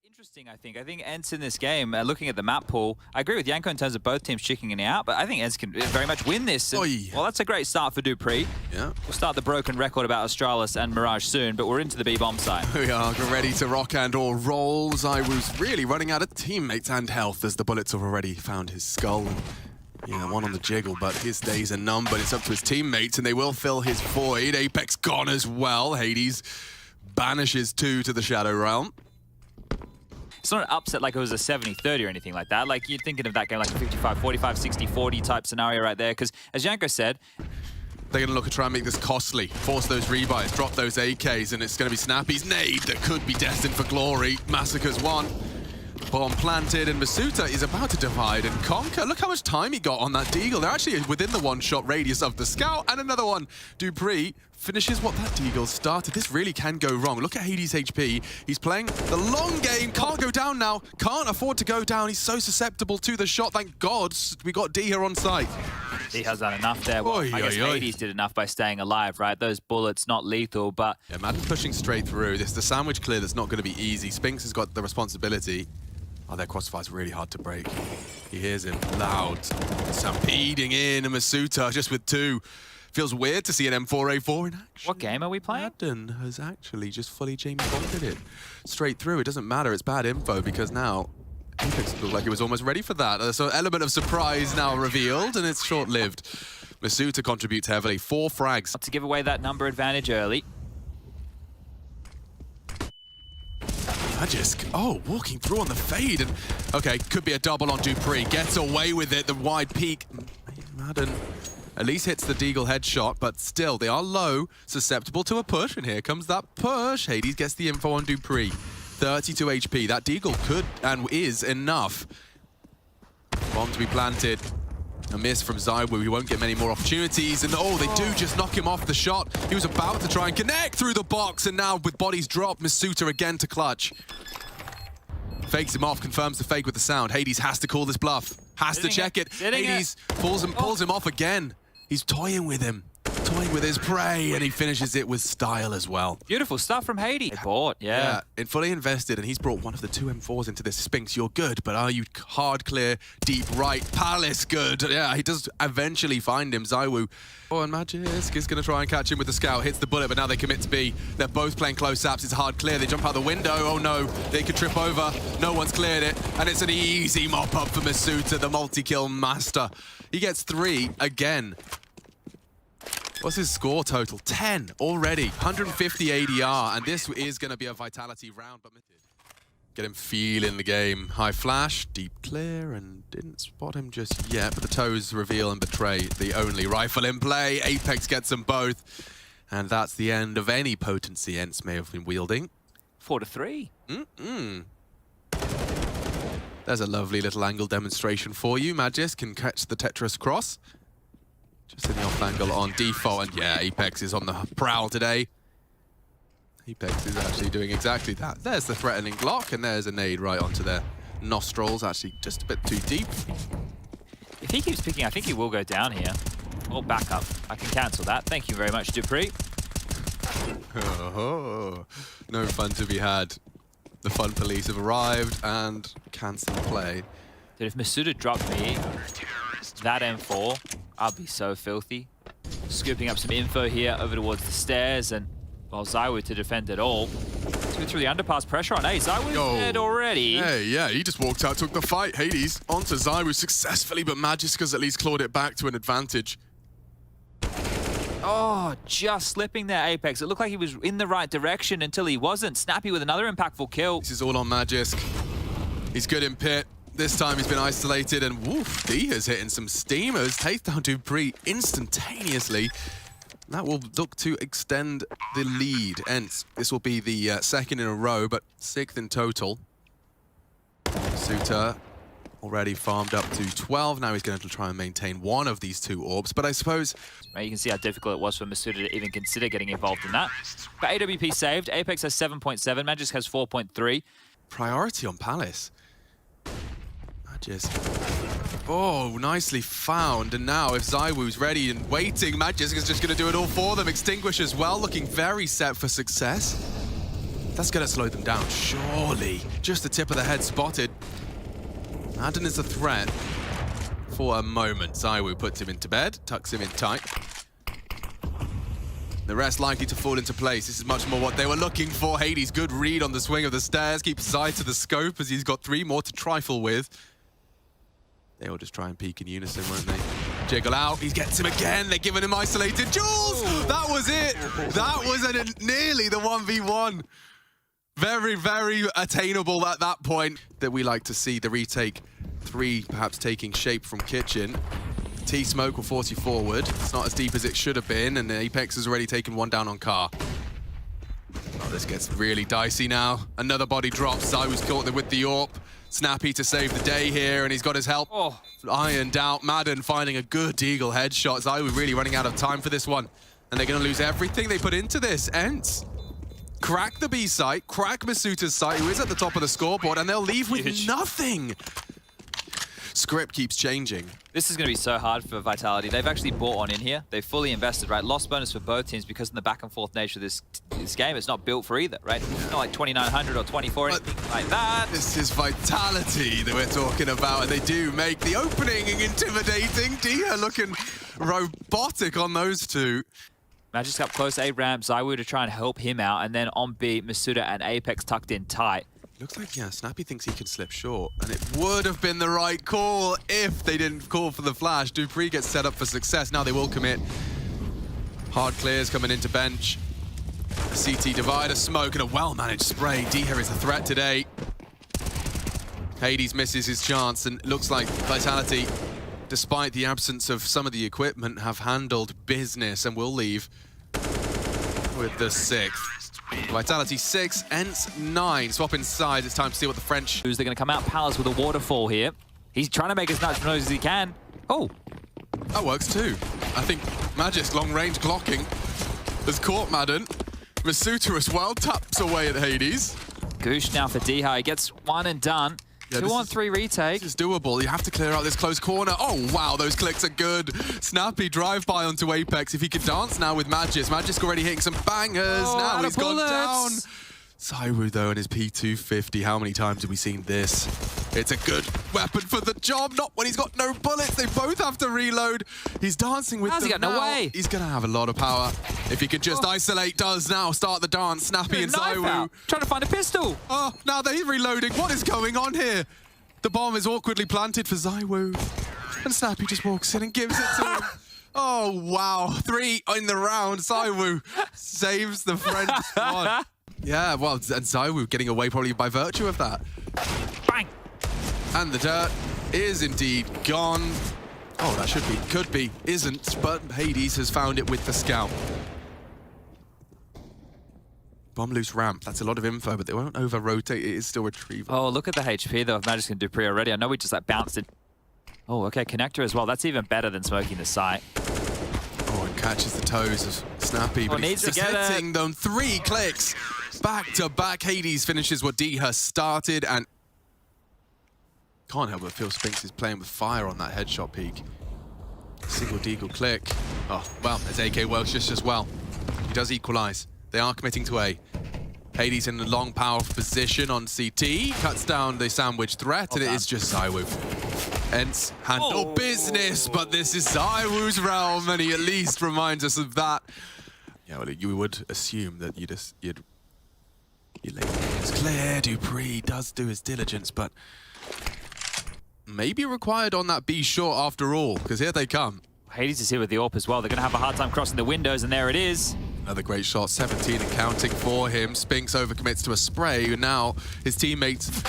Interesting, I think. I think ENCE in this game, looking at the map pool, I agree with Yanko in terms of both teams chickening out, but I think ENCE can very much win this. And, well, that's a great start for dupreeh. Yeah. We'll start the broken record about Astralis and Mirage soon, but we're into the B-bomb side. We are ready to rock and or roll. ZywOo's really running out of teammates and health as the bullets have already found his skull. Yeah, one on the jiggle, but his days are numbered. It's up to his teammates, and they will fill his void. Apex gone as well. Hades banishes 2 to the Shadow Realm. It's not an upset like it was a 70-30 or anything like that. Like, you're thinking of that game like a 55-45, 60-40 type scenario right there. Because, as Yanko said, they're going to look to try and make this costly, force those rebuys, drop those AKs, and it's going to be Snappy's nade that could be destined for glory. Massacres 1. Bomb planted, and Masuta is about to divide and conquer. Look how much time he got on that Deagle. They're actually within the one-shot radius of the Scout, and another one. dupreeh finishes what that Deagle started. This really can go wrong. Look at Hades' HP. He's playing the long game. Can't go down now. Can't afford to go down. He's so susceptible to the shot. Thank God we got D here on site. he has done enough there. Well, I guess Hades did enough by staying alive, right? Those bullets, not lethal, but... Yeah, Madden pushing straight through. This is the sandwich clear that's not going to be easy. Spinks has got the responsibility. Oh, their crossfire's really hard to break. He hears him loud, stampeding in, and Masuta just with 2. Feels weird to see an M4A4 in action. What game are we playing? Madden has actually just fully Jamie Bonded it. Straight through, it doesn't matter, it's bad info, because now Apex looked like it was almost ready for that. So element of surprise now revealed, and it's short-lived. Masuta contributes heavily, 4 frags. To give away that number advantage early. Magisk, oh, walking through on the fade, and okay, could be a double on dupreeh. Gets away with it, the wide peak. Madden at least hits the Deagle headshot, but still, they are low, susceptible to a push, and here comes that push. Hades gets the info on dupreeh. 32 HP, that Deagle could and is enough. Bomb to be planted. A miss from ZywOo. He won't get many more opportunities. And oh, they do just knock him off the shot. He was about to try and connect through the box. And now with bodies dropped, Masuta again to clutch. Fakes him off, confirms the fake with the sound. Hades has to call this bluff. Has to check it. Hades pulls him off again. He's toying with him. Toying with his prey, and he finishes it with style as well. Beautiful stuff from Hades. Bought, yeah. It fully invested, and he's brought one of the 2 M4s into this. Spinks, you're good, but are you hard clear, deep right? Palace, good. Yeah, he does eventually find him. ZywOo. Oh, and Magisk is going to try and catch him with the Scout. Hits the bullet, but now they commit to B. They're both playing close-ups. It's hard clear. They jump out the window. Oh, no. They could trip over. No one's cleared it. And it's an easy mop-up for Masuta, the multi-kill master. He gets 3 again. What's his score total? 10 already. 150 ADR, and this is going to be a vitality round. But get him feeling the game. High flash, deep clear, and didn't spot him just yet. But the toes reveal and betray the only rifle in play. Apex gets them both. And that's the end of any potency ENCE may have been wielding. 4-3. There's a lovely little angle demonstration for you. Magisk can catch the Tetris cross. Just in the off angle on default, and yeah, Apex is on the prowl today. Apex is actually doing exactly that. There's the threatening block, and there's a nade right onto their nostrils, actually just a bit too deep. If he keeps picking, I think he will go down here. Or back up. I can cancel that. Thank you very much, dupreeh. Oh, no fun to be had. The fun police have arrived and cancelled the play. Dude, if Masuta dropped me that M4, I'd be so filthy. Scooping up some info here over towards the stairs, and well, ZywOo to defend it all. Through the underpass, pressure on A. ZywOo's dead already. Hey, yeah, he just walked out, took the fight. Hades onto ZywOo successfully, but Magisk has at least clawed it back to an advantage. Oh, just slipping there, Apex. It looked like he was in the right direction until he wasn't. Snappy with another impactful kill. This is all on Magisk. He's good in pit. This time he's been isolated, and woof, D is hitting some steamers. Takes down dupreeh instantaneously. That will look to extend the lead. ENCE, this will be the 2nd in a row, but 6th in total. Masuta already farmed up to 12. Now he's going to try and maintain one of these 2 orbs, but I suppose... You can see how difficult it was for Masuta to even consider getting involved in that. But AWP saved. Apex has 7.7. Magisk has 4.3. Priority on Palace. Magisk. Oh, nicely found. And now if ZywOo's ready and waiting, Magisk is just going to do it all for them. Extinguish as well, looking very set for success. That's going to slow them down, surely. Just the tip of the head spotted. Madden is a threat for a moment. ZywOo puts him into bed, tucks him in tight. The rest likely to fall into place. This is much more what they were looking for. Hades, good read on the swing of the stairs. Keeps his eye to the scope as he's got 3 more to trifle with. They all just try and peek in unison, won't they? Jiggle out. He gets him again. They're giving him isolated. Jules! That was it. That was nearly the 1v1. Very, very attainable at that point. That we like to see the retake 3 perhaps taking shape from Kitchen. T-Smoke will force you forward. It's not as deep as it should have been, and Apex has already taken 1 down on Car. Oh, this gets really dicey now. Another body drops. ZywOo's caught with the AWP. Snappy to save the day here, and he's got his help ironed out. Madden finding a good Eagle headshot. ZywOo really running out of time for this one. And they're going to lose everything they put into this. ENCE. Crack the B site, crack Masuta's site, who is at the top of the scoreboard, and they'll leave with nothing. Script keeps changing. This is going to be so hard for Vitality. They've actually bought one in here. They've fully invested, right? Loss bonus for both teams because of the back and forth nature of this game. It's not built for either, right? It's not like 2,900 or 24, anything like that. This is Vitality that we're talking about, and they do make the opening intimidating. Dia looking robotic on those two. Magic's up close, A ramp, ZywOo to try and help him out, and then on B, Masuda and Apex tucked in tight. Looks like, yeah, Snappy thinks he can slip short, and it would have been the right call if they didn't call for the flash. Dupree gets set up for success. Now they will commit. Hard clears coming into bench. A CT divider, smoke, and a well-managed spray. Dia is a threat today. Hades misses his chance, and it looks like Vitality, despite the absence of some of the equipment, have handled business and will leave with the 6th. Vitality 6, ENCE 9. Swap inside. It's time to see what the French... They're going to come out Palace with a waterfall here. He's trying to make as much noise as he can. Oh. That works too. I think Magic's long-range glocking has caught Madden. Masuta as well taps away at Hades. Goosh now for Diha. He gets 1 and done. Yeah, 2 on 3 retake. This is doable. You have to clear out this close corner. Oh, wow, those clicks are good. Snappy drive-by onto Apex. If he can dance now with Magis. Magis already hitting some bangers. Now he's gone down. ZywOo, though, and his P250. How many times have we seen this? It's a good weapon for the job. Not when he's got no bullets. They both have to reload. He's dancing with them. How's he got no way? He's going to have a lot of power. If he could just isolate, does now start the dance. Snappy and ZywOo. Trying to find a pistol. Oh, now they're reloading. What is going on here? The bomb is awkwardly planted for ZywOo. And Snappy just walks in and gives it to him. Oh, wow. 3 in the round. ZywOo saves the French squad. Yeah, well, and ZywOo getting away probably by virtue of that. Bang! And the dirt is indeed gone. Oh, that should be, could be, isn't, but Hades has found it with the scout. Bomb loose ramp, that's a lot of info, but they won't over-rotate, it is still retrieval. Oh, look at the HP though of Magic and Dupree already. I know we just like bounced it. Oh, okay, connector as well. That's even better than smoking the site. Oh, and catches the toes of Snappy, but he's just hitting them. 3 clicks. Back to back, Hades finishes what D has started, and can't help but feel Spinks is playing with fire on that headshot peak. Single deagle click. Oh, well, it's AK Welsh just as well. He does equalize. They are committing to A. Hades in a long, powerful position on CT. Cuts down the sandwich threat, and it is just ZywOo. ENCE handle business, but this is ZywOo's realm, and he at least reminds us of that. Yeah, well, you would assume that you'd lay things clear. Dupree does do his diligence, but maybe required on that B short after all, because here they come. Hades is here with the AWP as well. They're going to have a hard time crossing the windows, and there it is. Another great shot, 17 and counting for him. Spinks overcommits to a spray, and now his teammates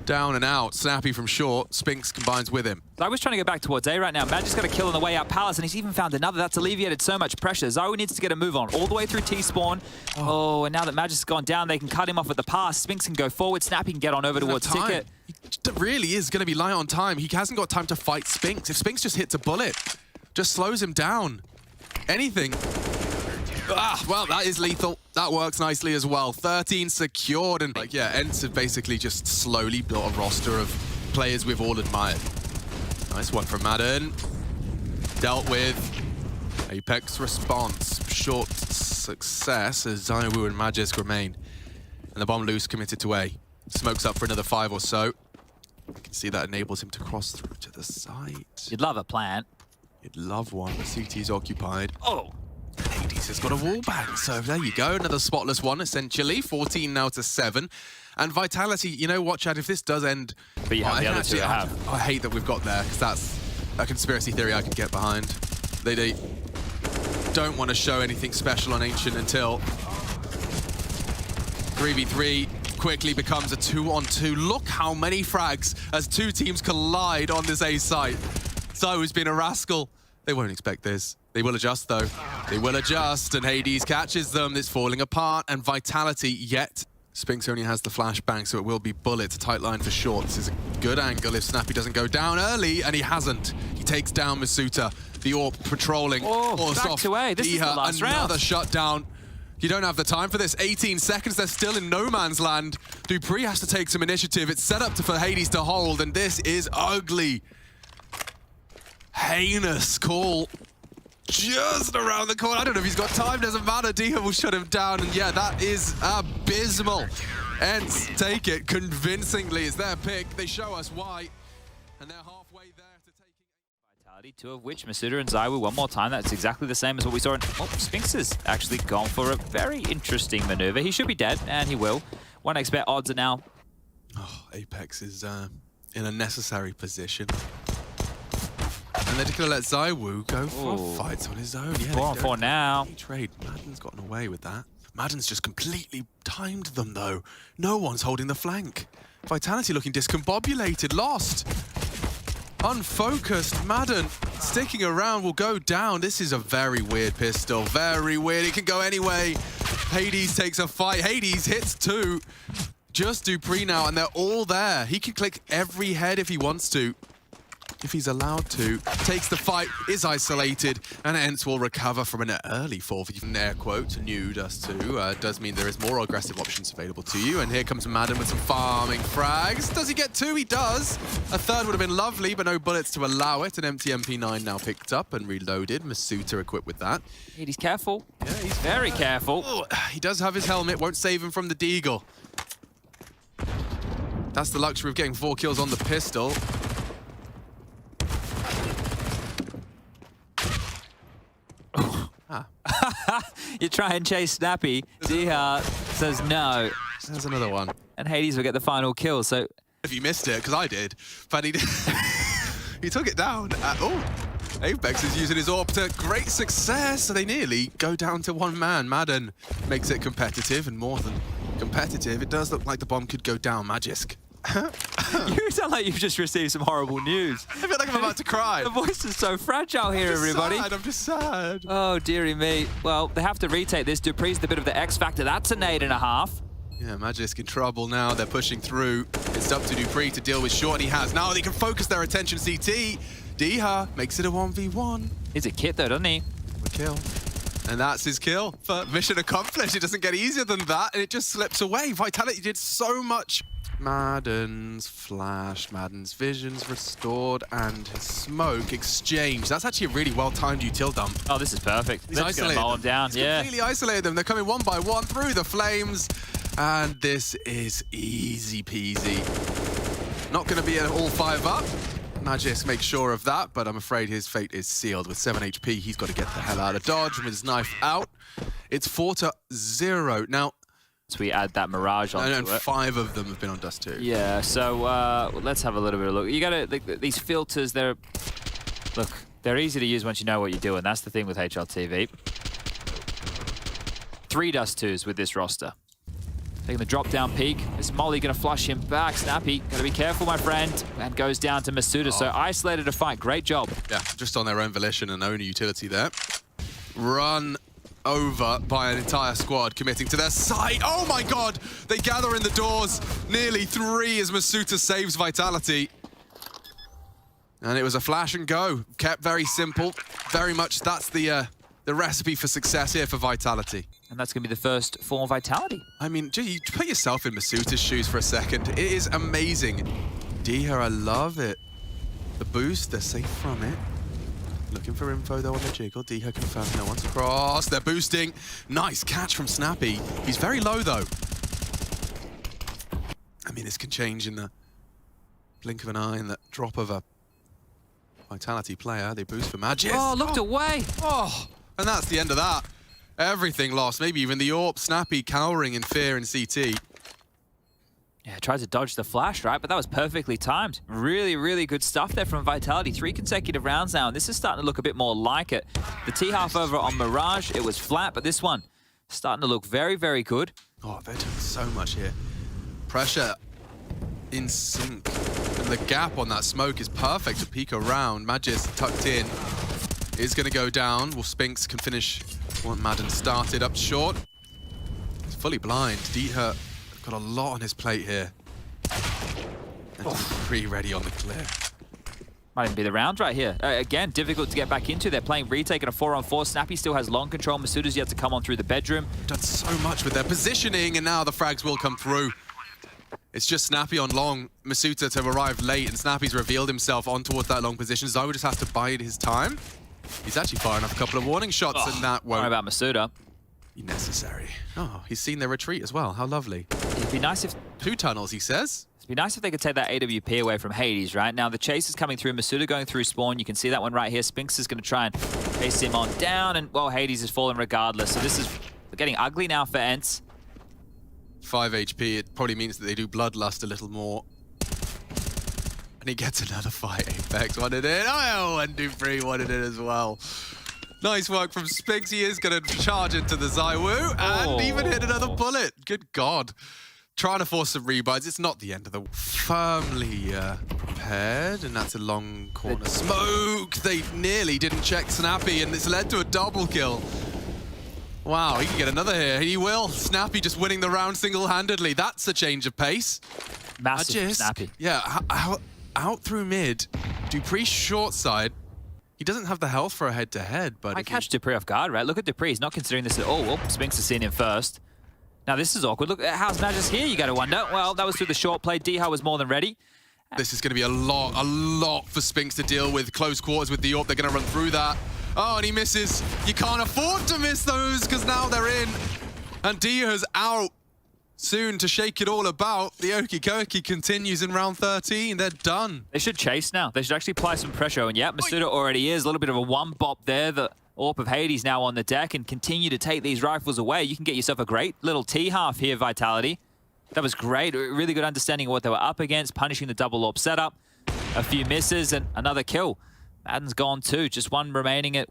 down and out. Snappy from short, Spinks combines with him. I was trying to go back towards A right now. Magic's got a kill on the way out Palace, and he's even found another. That's alleviated so much pressure. ZywOo needs to get a move on all the way through T-spawn. Oh, and now that Magic's gone down, they can cut him off with the pass. Spinks can go forward. Snappy can get on over towards Ticket. He really is going to be light on time. He hasn't got time to fight Spinks. If Spinks just hits a bullet, just slows him down. Anything. Well, that is lethal. That works nicely as well. 13 secured, and like, yeah, ENCE have basically just slowly built a roster of players we've all admired. Nice one from Madden. Dealt with. Apex response. Short success as ZywOo and Magisk remain And the bomb loose, committed to A. Smokes up for another 5 or so. You can see that enables him to cross through to the site. You'd love a plant. You'd love one, but CT is occupied. Oh! Hades has got a wall bang, so there you go. Another spotless one, essentially. 14 now to 7. And Vitality, you know what, Chad, if this does end... But you have the other two to have. I hate that we've got there, because that's a conspiracy theory I can get behind. They don't want to show anything special on Ancient until 3v3 quickly becomes a 2-on-2. Look how many frags as two teams collide on this A site. ZywOo's been a rascal. They won't expect this. They will adjust, though. They will adjust, and Hades catches them. It's falling apart, and Vitality yet. Spinks only has the flashbang, so it will be bullets. A tight line for short. This is a good angle if Snappy doesn't go down early, and he hasn't. He takes down Masuta. The AWP patrolling. Back to A. This is the last round. Another shutdown. You don't have the time for this. 18 seconds, they're still in no man's land. dupreeh has to take some initiative. It's set up for Hades to hold, and this is ugly. Heinous call. Just around the corner. I don't know if he's got time, doesn't matter. Diha will shut him down, and yeah, that is abysmal. ENCE take it convincingly. It's their pick. They show us why, and they're halfway there to taking Vitality, two of which Masuta and ZywOo one more time. That's exactly the same as what we saw in... Oh, Spinks has actually gone for a very interesting maneuver. He should be dead, and he will. 1xBet odds are now... Oh, Apex is in a necessary position. And they're just going to let ZywOo go for fights on his own. Yeah, 4-on-4 now. Trade. Madden's gotten away with that. Madden's just completely timed them, though. No one's holding the flank. Vitality looking discombobulated, lost. Unfocused. Madden sticking around will go down. This is a very weird pistol. Very weird. It can go anyway. Hades takes a fight. Hades hits 2. Just dupreeh now, and they're all there. He can click every head if he wants to. If he's allowed to. Takes the fight, is isolated, and ENCE will recover from an early fall. In air quotes, new Dust 2 does mean there is more aggressive options available to you. And here comes Madden with some farming frags. Does he get 2? He does. A third would have been lovely, but no bullets to allow it. An empty MP9 now picked up and reloaded. Masuta equipped with that. He's careful. Yeah, he's very careful. Oh, he does have his helmet, won't save him from the deagle. That's the luxury of getting 4 kills on the pistol. You try and chase Snappy. Diha says no. There's another one. And Hades will get the final kill, so... If you missed it, because I did. But he did. He took it down. Apex is using his AWP to great success. So they nearly go down to 1 man. Madden makes it competitive, and more than competitive. It does look like the bomb could go down, Magisk. You sound like you've just received some horrible news. I feel like I'm about to cry. The voice is so fragile here, everybody. I'm just sad. Oh, dearie me. Well, they have to retake this. dupreeh's the bit of the X factor. That's an 8.5. Yeah, Magisk in trouble now. They're pushing through. It's up to dupreeh to deal with short, and he has. Now they can focus their attention. CT. Diha makes it a 1v1. He's a kit, though, doesn't he? A kill. And that's his kill. But mission accomplished. It doesn't get easier than that, and it just slips away. Vitality did so much. Madden's flash, Madden's visions restored, and his smoke exchanged. That's actually a really well-timed util dump. Oh, this is perfect. He's isolated them down. He's completely isolated them. They're coming 1 by 1 through the flames, and this is easy peasy. Not going to be an all 5 up. Magisk makes sure of that, but I'm afraid his fate is sealed. With 7 HP, he's got to get the hell out of dodge with his knife out. It's 4-0. Now, so we add that Mirage onto and it. 5 of them have been on Dust 2. Yeah, so let's have a little bit of a look. You got to, these filters, they're easy to use once you know what you're doing. That's the thing with HLTV. 3 Dust 2s with this roster. Taking the drop down peek. Is Molly going to flush him back? Snappy, got to be careful, my friend. And goes down to Masuta. So isolated a fight. Great job. Yeah, just on their own volition and own utility there. Run over by an entire squad committing to their site. Oh my god! They gather in the doors. Nearly 3 as Masuta saves Vitality. And it was a flash and go. Kept very simple. Very much that's the recipe for success here for Vitality. And that's going to be the first form of Vitality. I mean, gee, you put yourself in Masuta's shoes for a second. It is amazing. Diha, I love it. The boost, they're safe from it. Looking for info though on the jiggle. Diha confirmed no one's across. They're boosting. Nice catch from Snappy. He's very low though. mean, this can change in the blink of an eye, in that drop of a Vitality player. They boost for Magis. Oh, looked away. Oh, and that's the end of that. Everything lost. Maybe even the AWP. Snappy cowering in fear in CT. Yeah, tried to dodge the flash, right? But that was perfectly timed. Really, really good stuff there from Vitality. 3 consecutive rounds now, and this is starting to look a bit more like it. The T-half over on Mirage, it was flat, but this one starting to look very, very good. Oh, they're doing so much here. Pressure in sync. And the gap on that smoke is perfect to peek around. Magis tucked in is going to go down. Well, Spinks can finish what Madden started up short. He's fully blind. Dieter got a lot on his plate here. And pretty ready on the clear. Might even be the round right here. Again, difficult to get back into. They're playing retake in a 4-on-4. Snappy still has long control. Masuda's yet to come on through the bedroom. Done so much with their positioning, and now the frags will come through. It's just Snappy on long, Masuda to arrive late, and Snappy's revealed himself on towards that long position. Zywo just has to bide his time. He's actually firing off a couple of warning shots, and that won't Sorry about Masuda. be necessary. Oh, he's seen their retreat as well. How lovely. It'd be nice if 2 tunnels, he says. It'd be nice if they could take that AWP away from Hades, right? Now, the chase is coming through. Masuda going through spawn. You can see that one right here. Spinks is going to try and chase him on down, and, well, Hades is falling regardless. So this is getting ugly now for ENCE. 5 HP, it probably means that they do Bloodlust a little more. And he gets another fight. Apex wanted it. Oh, and Dupree wanted it as well. Nice work from Spinks. He is going to charge into the Zywo and even hit another bullet. Good God. Trying to force some rebuys. It's not the end of the... Firmly prepared, and that's a long corner smoke. They nearly didn't check Snappy, and it's led to a double kill. Wow, he can get another here. He will. Snappy just winning the round single-handedly. That's a change of pace. Massive Snappy. Yeah, out through mid. Dupree short side. He doesn't have the health for a head-to-head, but... I catch Dupree off guard, right? Look at Dupree. He's not considering this at all. Oh, Spinks has seen him first. Now, this is awkward. Look, how's Magis here, you got to wonder. Well, that was through the short play. Diha was more than ready. This is going to be a lot for Spinks to deal with. Close quarters with the AWP. They're going to run through that. Oh, and he misses. You can't afford to miss those because now they're in. And Dia's out soon to shake it all about. The Okie Dokie continues in round 13. They're done. They should chase now. They should actually apply some pressure. And yeah, Masuda already is. A little bit of a one-bop there. The AWP of Hades now on the deck and continue to take these rifles away. You can get yourself a great little T-half here, Vitality. That was great. Really good understanding of what they were up against, punishing the double AWP setup. A few misses and another kill. Madden's gone too. Just one remaining at...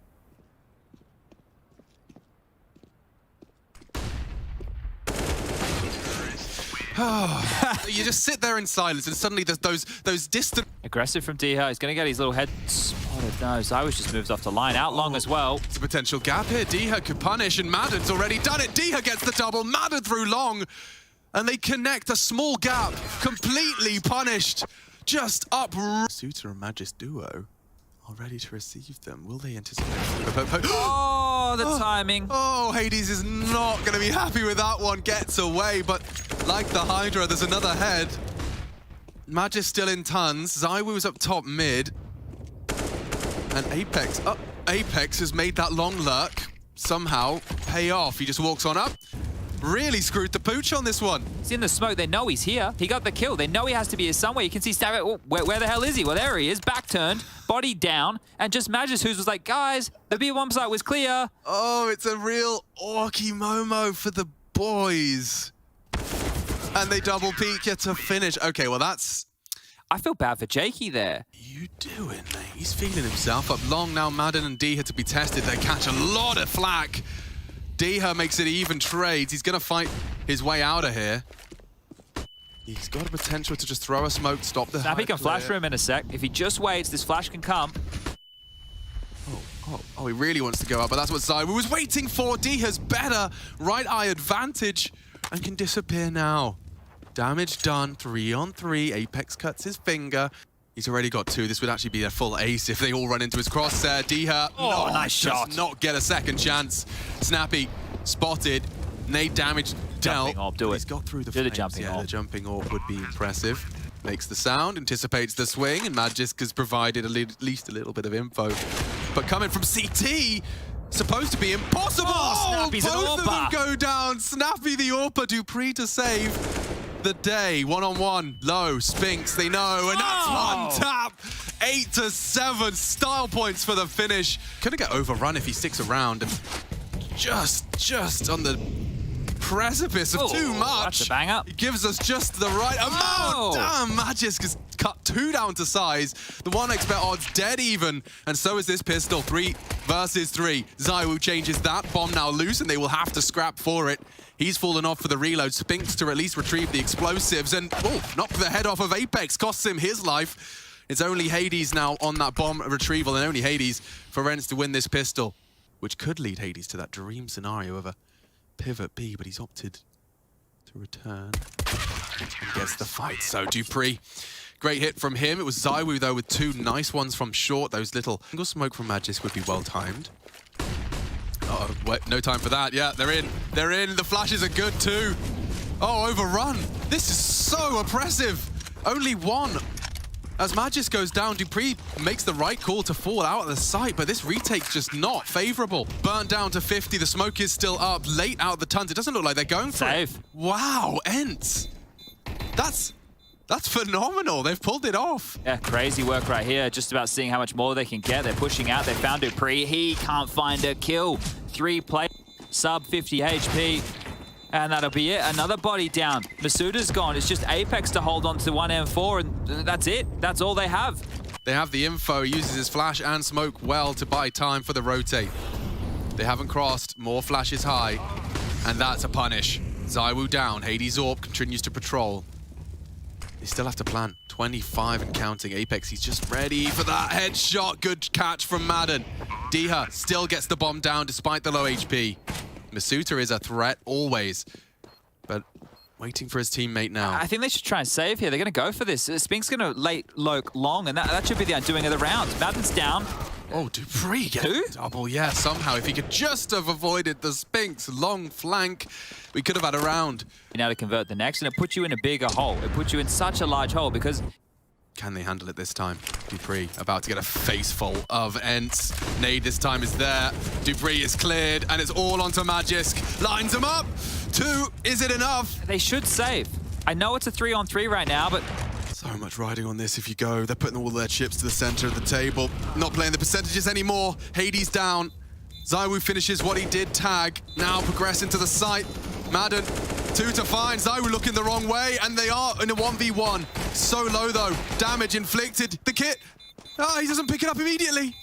You just sit there in silence and suddenly there's those distant... Aggressive from Diha. He's going to get his little head spotted. No, Zywo's just moves off the line. Out long as well. It's a potential gap here. Diha could punish and Madden's already done it. Diha gets the double. Madden through long. And they connect a small gap. Completely punished. Just up. Suitor and Magis duo are ready to receive them. Will they anticipate? Oh, the timing. Oh, Hades is not going to be happy with that one. Gets away, but like the Hydra, there's another head. Magis still in tons. Zywo's up top mid. And Apex. Apex has made that long lurk somehow pay off. He just walks on up. Really screwed the pooch on this one. He's in the smoke. They know he's here. He got the kill. They know he has to be here somewhere. You can see Stab. Oh, where the hell is he? Well, there he is. Back turned, body down, and just Magis, who was like, guys, the B1 site was clear. Oh, it's a real Orky Momo for the boys. And they double peek you to finish. Okay, well, that's... I feel bad for Jakey there. You doing, mate? He's feeling himself up long now. Madden and Diha to be tested. They catch a lot of flack. Diha makes it even trades. He's going to fight his way out of here. He's got a potential to just throw a smoke, stop the... Snappy can flash for him in a sec. If he just waits, this flash can come. Oh, he really wants to go up, but that's what Zywo was waiting for. Diha's better. Right eye advantage and can disappear now. Damage done. 3-on-3. Apex cuts his finger. He's already got 2. This would actually be a full ace if they all run into his crosshair. Diha, nice shot. Does not get a second chance. Snappy spotted. Nade damage dealt. Jumping orb, do it. He's got through the Do the flames. jumping orb. The jumping orb would be impressive. Makes the sound, anticipates the swing, and Magisk has provided at least a little bit of info. But coming from CT, supposed to be impossible. Oh, Snappy's an both of them AWPer. go down. Snappy the AWPer, Dupree to save. the day. One-on-one, low, Spinks, they know, and that's one tap. 8-7, style points for the finish. Gonna get overrun if he sticks around, and just on the precipice of too much. That's a banger. He gives us just the right amount. Damn, Magisk has cut 2 down to size. The 1xBet odds dead even, and so is this pistol. 3 versus 3. ZywOo changes that. Bomb now loose, and they will have to scrap for it. He's fallen off for the reload. Spinks to at least retrieve the explosives, and knock the head off of Apex. Costs him his life. It's only Hades now on that bomb retrieval, and only Hades for ENCE to win this pistol, which could lead Hades to that dream scenario of a pivot B, but he's opted to return and gets the fight. So dupreeh, great hit from him. It was ZywOo though with 2 nice ones from short. Those little single smoke from Magisk would be well timed. Uh-oh, wait, no time for that. Yeah, they're in. They're in. The flashes are good too. Oh, overrun. This is so oppressive. Only 1. As Magisk goes down, dupreeh makes the right call to fall out of the site, but this retake's just not favorable. Burnt down to 50, the smoke is still up, late out the tons. It doesn't look like they're going for it. Wow, ENCE. That's phenomenal. They've pulled it off. Yeah, crazy work right here. Just about seeing how much more they can get. They're pushing out. They found dupreeh. He can't find a kill. 3 play, sub 50 HP. And that'll be it. Another body down. Masuda's gone. It's just Apex to hold on to 1M4, and that's it. That's all they have. They have the info. He uses his flash and smoke well to buy time for the rotate. They haven't crossed. More flashes high. And that's a punish. ZywOo down. Hades Orb continues to patrol. They still have to plant. 25 and counting. Apex, he's just ready for that headshot. Good catch from Madden. Diha still gets the bomb down despite the low HP. Masuda is a threat always, but waiting for his teammate now. I think they should try and save here. They're going to go for this. Spink's going to late Loke long, and that should be the undoing of the round. Madden's down. Oh, dupreeh gets double. Yeah, somehow. If he could just have avoided the Spink's long flank, we could have had a round. Now to convert the next, and it puts you in a bigger hole. It puts you in such a large hole because... Can they handle it this time? dupreeh about to get a face full of ENCE. Nade this time is there. dupreeh is cleared, and it's all onto Magisk. Lines him up. 2, is it enough? They should save. I know it's a 3-on-3 right now, but... So much riding on this if you go. They're putting all their chips to the center of the table. Not playing the percentages anymore. Hades down. ZywOo finishes what he did tag. Now progress into the site. Madden, 2 to find. ZywOo looking the wrong way, and they are in a 1v1. So low though. Damage inflicted. The kit. Oh, he doesn't pick it up immediately.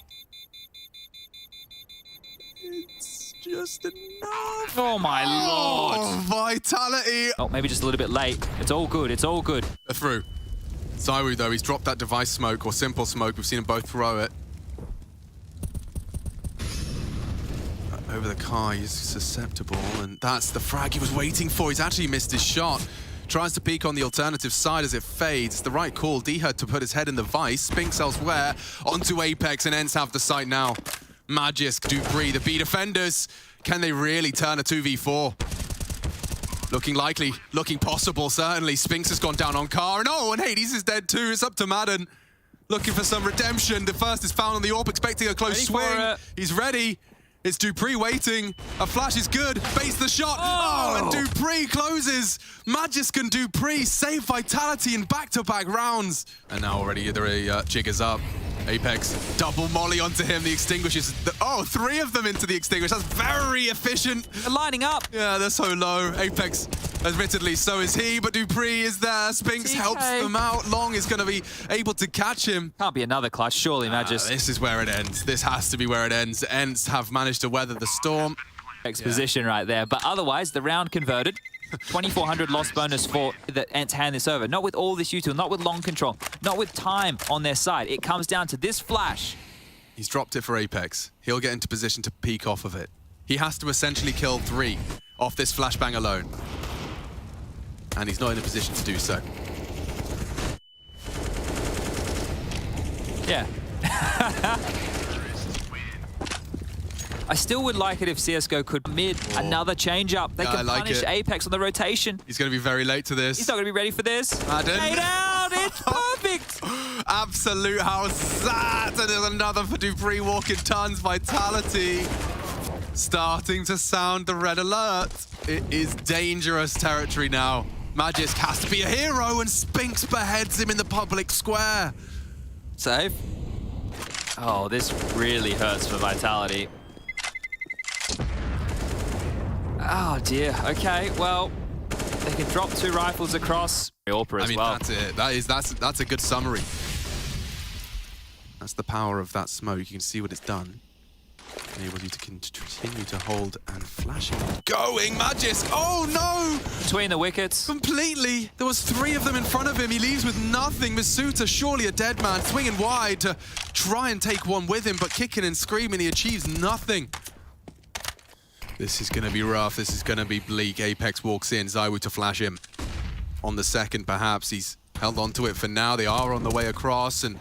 It's just enough. Oh my lord. Oh, vitality. Oh, maybe just a little bit late. It's all good. It's all good. They're through. ZywOo though, he's dropped that device smoke or simple smoke. We've seen them both throw it. Over the car, he's susceptible, and that's the frag he was waiting for. He's actually missed his shot. Tries to peek on the alternative side as it fades. It's the right call. Diha to put his head in the vice. Spinks elsewhere. Onto Apex, and ENCE have the site now. Magisk, dupreeh, the B defenders. Can they really turn a 2v4? Looking likely, looking possible, certainly. Spinks has gone down on car, and oh, and Hades is dead too. It's up to Madden. Looking for some redemption. The first is found on the AWP, expecting a close swing. He's ready. It's dupreeh waiting. A flash is good. Base the shot. Oh, and dupreeh closes. Magisk and dupreeh save vitality in back-to-back rounds. And now already the jig is up. Apex double molly onto him. The extinguishes. Oh, 3 of them into the extinguish. That's very efficient. They're lining up. Yeah, they're so low. Apex, admittedly, so is he, but dupreeh is there. Spinks helps them out. Long is going to be able to catch him. Can't be another clutch, surely, Magisk. This is where it ends. This has to be where it ends. ENCE have managed to weather the storm. Exposition right there, but otherwise, the round converted. 2,400 loss bonus for the ENCE hand this over. Not with all this util, not with long control, not with time on their side. It comes down to this flash. He's dropped it for Apex. He'll get into position to peek off of it. He has to essentially kill 3 off this flashbang alone. And he's not in a position to do so. Yeah. I still would like it if CSGO could mid another change-up. They can punish Apex on the rotation. He's going to be very late to this. He's not going to be ready for this. Madden. Stay down, it's perfect. Absolute house sad. And there's another for dupreeh walking tons. Vitality starting to sound the red alert. It is dangerous territory now. Magisk has to be a hero, and Spinks beheads him in the public square. Save. Oh, this really hurts for Vitality. Oh dear. Okay, well, they can drop 2 rifles across. Orpa as well. That's it. That's a good summary. That's the power of that smoke. You can see what it's done. Enables you to continue to hold and flashing. Going, Magisk! Oh no! Between the wickets. Completely. There was 3 of them in front of him. He leaves with nothing. Masuta, surely a dead man, swinging wide to try and take one with him, but kicking and screaming, he achieves nothing. This is going to be rough. This is going to be bleak. Apex walks in. ZywOo to flash him. On the second, perhaps. He's held onto it for now. They are on the way across, and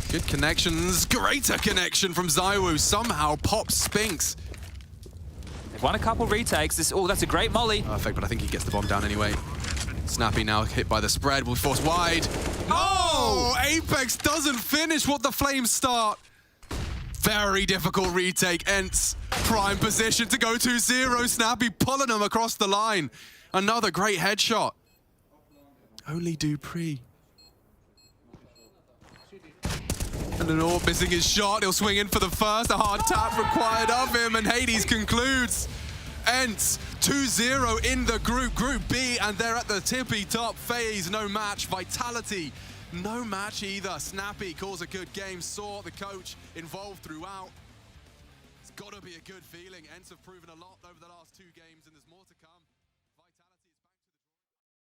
good connections. Greater connection from ZywOo. Somehow pops Spinks. They've won a couple retakes. Oh, that's a great molly. Perfect, but I think he gets the bomb down anyway. Snappy now hit by the spread. Will force wide. Oh! Apex doesn't finish what the Flames start. Very difficult retake. ENCE prime position to go 2-0. Snappy pulling him across the line. Another great headshot. Only Dupree. And an Orb missing his shot. He'll swing in for the first. A hard tap required of him, and Hades concludes. ENCE 2-0 in the Group B, and they're at the tippy top phase. No match. Vitality, no match either. Snappy calls a good game. Saw the coach involved throughout. It's got to be a good feeling. ENCE have proven a lot over the last 2 games, and there's more.